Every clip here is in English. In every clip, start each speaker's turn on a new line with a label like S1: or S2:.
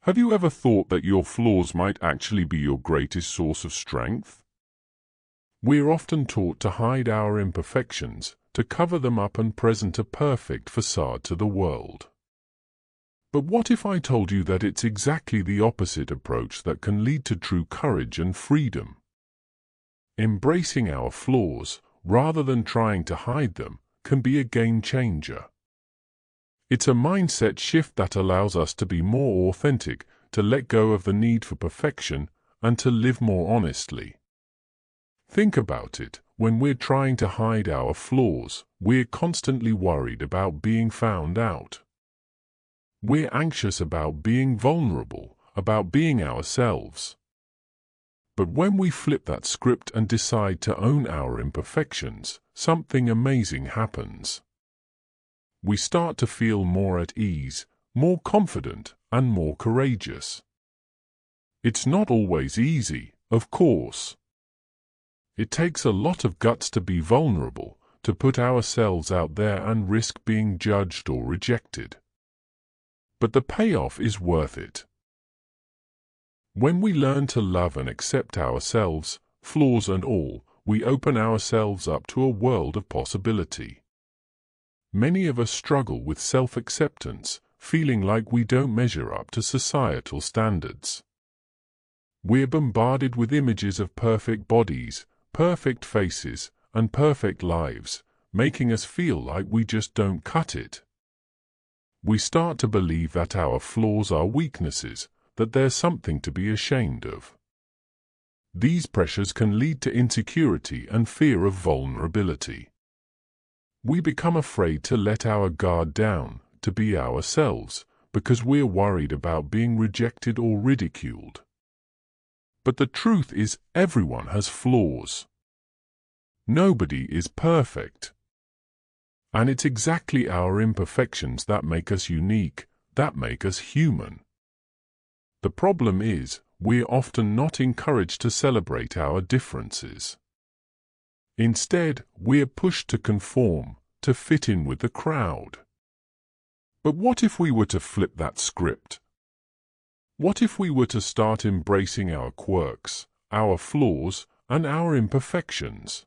S1: Have you ever thought that your flaws might actually be your greatest source of strength? We're often taught to hide our imperfections, to cover them up and present a perfect facade to the world. But what if I told you that it's exactly the opposite approach that can lead to true courage and freedom? Embracing our flaws, rather than trying to hide them, can be a game changer. It's a mindset shift that allows us to be more authentic, to let go of the need for perfection, and to live more honestly. Think about it. When we're trying to hide our flaws, we're constantly worried about being found out. We're anxious about being vulnerable, about being ourselves. But when we flip that script and decide to own our imperfections, something amazing happens. We start to feel more at ease, more confident, and more courageous. It's not always easy, of course. It takes a lot of guts to be vulnerable, to put ourselves out there and risk being judged or rejected. But the payoff is worth it. When we learn to love and accept ourselves, flaws and all, we open ourselves up to a world of possibility. Many of us struggle with self-acceptance, feeling like we don't measure up to societal standards. We're bombarded with images of perfect bodies, perfect faces, and perfect lives, making us feel like we just don't cut it. We start to believe that our flaws are weaknesses, that there's something to be ashamed of. These pressures can lead to insecurity and fear of vulnerability. We become afraid to let our guard down, to be ourselves, because we're worried about being rejected or ridiculed. But the truth is, everyone has flaws. Nobody is perfect. And it's exactly our imperfections that make us unique, that make us human. The problem is, we're often not encouraged to celebrate our differences. Instead, we're pushed to conform, to fit in with the crowd. But what if we were to flip that script? What if we were to start embracing our quirks, our flaws, and our imperfections?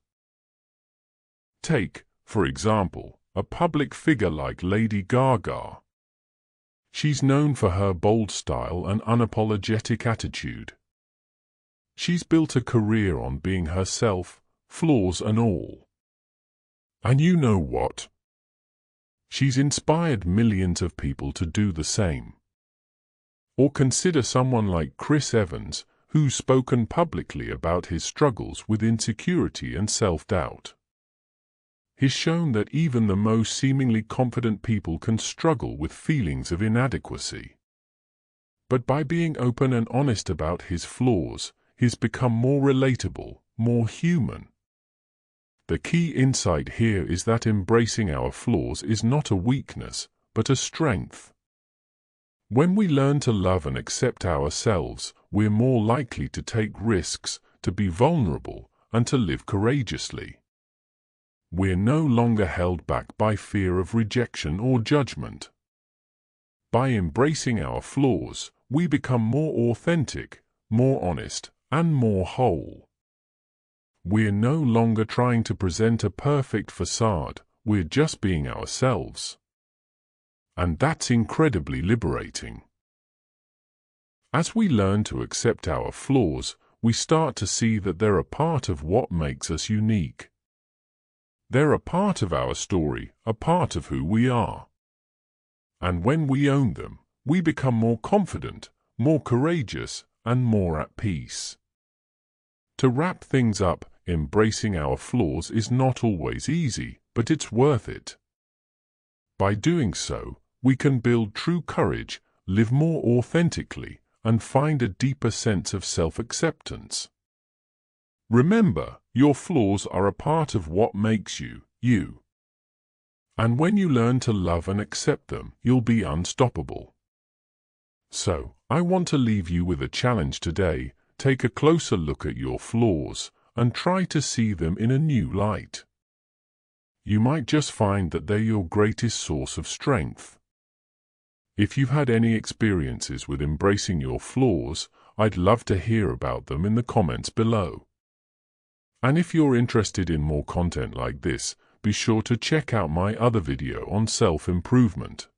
S1: Take, for example, a public figure like Lady Gaga. She's known for her bold style and unapologetic attitude. She's built a career on being herself, flaws and all. And you know what? She's inspired millions of people to do the same. Or consider someone like Chris Evans, who's spoken publicly about his struggles with insecurity and self-doubt. He's shown that even the most seemingly confident people can struggle with feelings of inadequacy. But by being open and honest about his flaws, he's become more relatable, more human. The key insight here is that embracing our flaws is not a weakness, but a strength. When we learn to love and accept ourselves, we're more likely to take risks, to be vulnerable, and to live courageously. We're no longer held back by fear of rejection or judgment. By embracing our flaws, we become more authentic, more honest, and more whole. We're no longer trying to present a perfect facade, we're just being ourselves. And that's incredibly liberating. As we learn to accept our flaws, we start to see that they're a part of what makes us unique. They're a part of our story, a part of who we are. And when we own them, we become more confident, more courageous, and more at peace. To wrap things up, embracing our flaws is not always easy, but it's worth it. By doing so, we can build true courage, live more authentically, and find a deeper sense of self-acceptance. Remember, your flaws are a part of what makes you, you. And when you learn to love and accept them, you'll be unstoppable. So, I want to leave you with a challenge today. Take a closer look at your flaws, and try to see them in a new light. You might just find that they're your greatest source of strength. If you've had any experiences with embracing your flaws, I'd love to hear about them in the comments below. And if you're interested in more content like this, be sure to check out my other video on self-improvement.